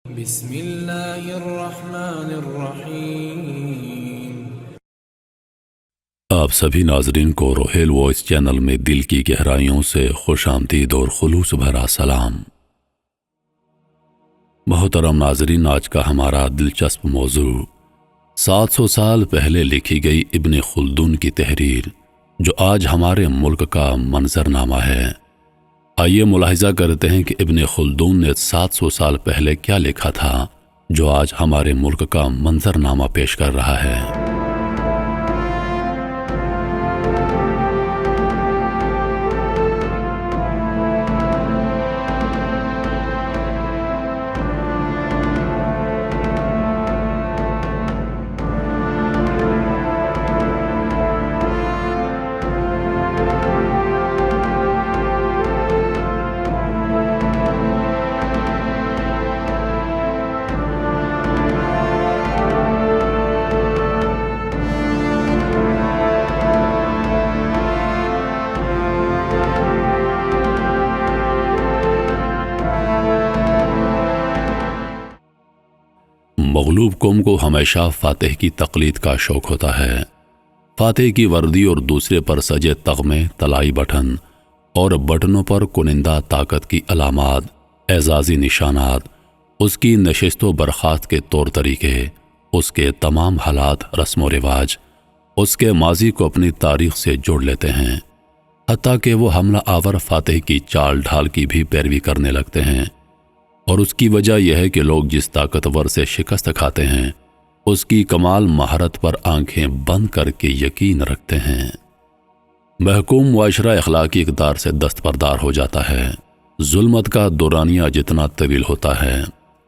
بسم اللہ الرحمن الرحیم۔ آپ سبھی ناظرین کو روہیل وائس چینل میں دل کی گہرائیوں سے خوش آمدید اور خلوص بھرا سلام۔ محترم ناظرین، آج کا ہمارا دلچسپ موضوع 700 سال پہلے لکھی گئی ابن خلدون کی تحریر جو آج ہمارے ملک کا منظرنامہ ہے۔ آئیے ملاحظہ کرتے ہیں کہ ابن خلدون نے 700 سال پہلے کیا لکھا تھا جو آج ہمارے ملک کا منظرنامہ پیش کر رہا ہے۔ مغلوب قوم کو ہمیشہ فاتح کی تقلید کا شوق ہوتا ہے۔ فاتح کی وردی اور دوسرے پر سجے تغمے، طلائی بٹن اور بٹنوں پر کنندہ طاقت کی علامات، اعزازی نشانات، اس کی نشست و برخاست کے طور طریقے، اس کے تمام حالات، رسم و رواج، اس کے ماضی کو اپنی تاریخ سے جوڑ لیتے ہیں، حتیٰ کہ وہ حملہ آور فاتح کی چال ڈھال کی بھی پیروی کرنے لگتے ہیں۔ اور اس کی وجہ یہ ہے کہ لوگ جس طاقتور سے شکست کھاتے ہیں اس کی کمال مہارت پر آنکھیں بند کر کے یقین رکھتے ہیں۔ محکوم معاشرہ اخلاقی اقدار سے دستبردار ہو جاتا ہے۔ ظلمت کا دورانیہ جتنا طویل ہوتا ہے،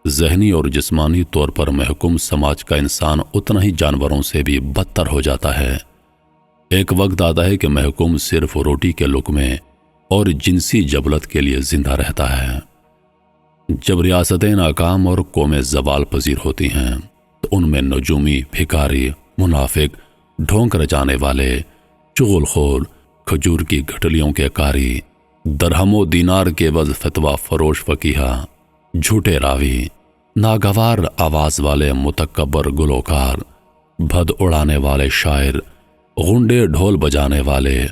ذہنی اور جسمانی طور پر محکوم سماج کا انسان اتنا ہی جانوروں سے بھی بدتر ہو جاتا ہے۔ ایک وقت آتا ہے کہ محکوم صرف روٹی کے لقمے اور جنسی جبلت کے لیے زندہ رہتا ہے۔ جب ریاستیں ناکام اور قومیں زوال پذیر ہوتی ہیں تو ان میں نجومی، بھکاری، منافق، ڈھونگ رچانے والے، چغل خور، کھجور کی گھٹلیوں کے قاری، درہم و دینار کے عوض فتویٰ فروش فقیہ، جھوٹے راوی، ناگوار آواز والے متکبر گلوکار، بھد اڑانے والے شاعر، غنڈے ڈھول بجانے والے،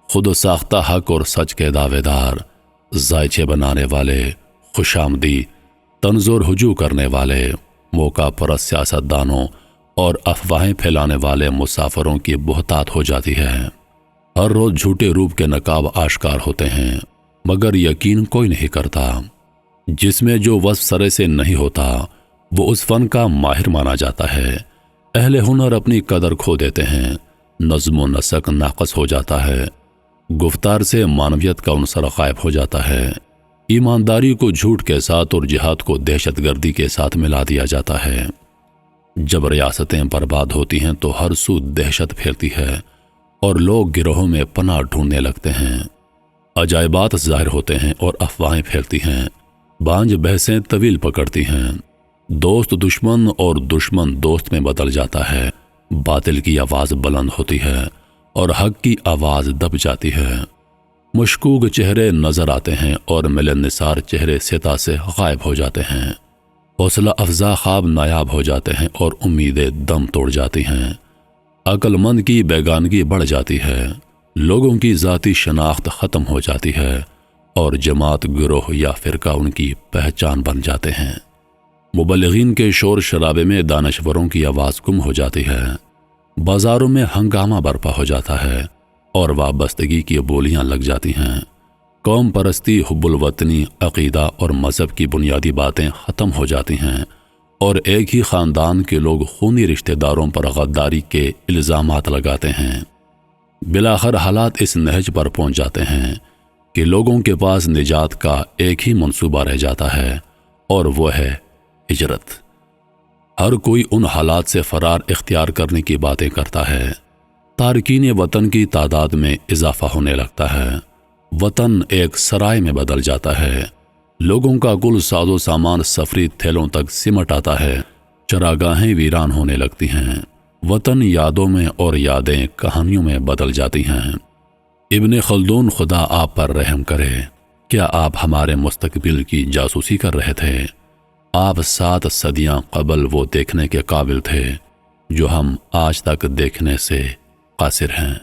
خود ساختہ حق اور سچ کے دعوے دار، ذائچے بنانے والے، خوش آمدی، طنز اور ہجوم کرنے والے، موقع پرست سیاست دانوں اور افواہیں پھیلانے والے مسافروں کی بہتات ہو جاتی ہے۔ ہر روز جھوٹے روپ کے نقاب آشکار ہوتے ہیں مگر یقین کوئی نہیں کرتا۔ جس میں جو وصف سرے سے نہیں ہوتا وہ اس فن کا ماہر مانا جاتا ہے۔ اہل ہنر اپنی قدر کھو دیتے ہیں، نظم و نسق ناقص ہو جاتا ہے، گفتار سے معنویت کا عنصر غائب ہو جاتا ہے، ایمانداری کو جھوٹ کے ساتھ اور جہاد کو دہشت گردی کے ساتھ ملا دیا جاتا ہے۔ جب ریاستیں برباد ہوتی ہیں تو ہر سو دہشت پھیلتی ہے اور لوگ گروہوں میں پناہ ڈھونڈنے لگتے ہیں، عجائبات ظاہر ہوتے ہیں اور افواہیں پھیلتی ہیں، بانجھ بحثیں طویل پکڑتی ہیں، دوست دشمن اور دشمن دوست میں بدل جاتا ہے، باطل کی آواز بلند ہوتی ہے اور حق کی آواز دب جاتی ہے، مشکوک چہرے نظر آتے ہیں اور ملن نثار چہرے سطح سے غائب ہو جاتے ہیں، حوصلہ افزا خواب نایاب ہو جاتے ہیں اور امیدیں دم توڑ جاتی ہیں، عقل مند کی بیگانگی بڑھ جاتی ہے، لوگوں کی ذاتی شناخت ختم ہو جاتی ہے اور جماعت، گروہ یا فرقہ ان کی پہچان بن جاتے ہیں۔ مبلغین کے شور شرابے میں دانشوروں کی آواز گم ہو جاتی ہے، بازاروں میں ہنگامہ برپا ہو جاتا ہے اور وابستگی کی بولیاں لگ جاتی ہیں، قوم پرستی، حب الوطنی، عقیدہ اور مذہب کی بنیادی باتیں ختم ہو جاتی ہیں اور ایک ہی خاندان کے لوگ خونی رشتہ داروں پر غداری کے الزامات لگاتے ہیں۔ بالآخر حالات اس نہج پر پہنچ جاتے ہیں کہ لوگوں کے پاس نجات کا ایک ہی منصوبہ رہ جاتا ہے اور وہ ہے ہجرت۔ ہر کوئی ان حالات سے فرار اختیار کرنے کی باتیں کرتا ہے۔ تارکین وطن کی تعداد میں اضافہ ہونے لگتا ہے، وطن ایک سرائے میں بدل جاتا ہے، لوگوں کا کل ساز و سامان سفری تھیلوں تک سمٹ آتا ہے، چراگاہیں ویران ہونے لگتی ہیں، وطن یادوں میں اور یادیں کہانیوں میں بدل جاتی ہیں۔ ابن خلدون خدا آپ پر رحم کرے، کیا آپ ہمارے مستقبل کی جاسوسی کر رہے تھے؟ آپ 7 صدیاں قبل وہ دیکھنے کے قابل تھے جو ہم آج تک دیکھنے سے قاصر ہیں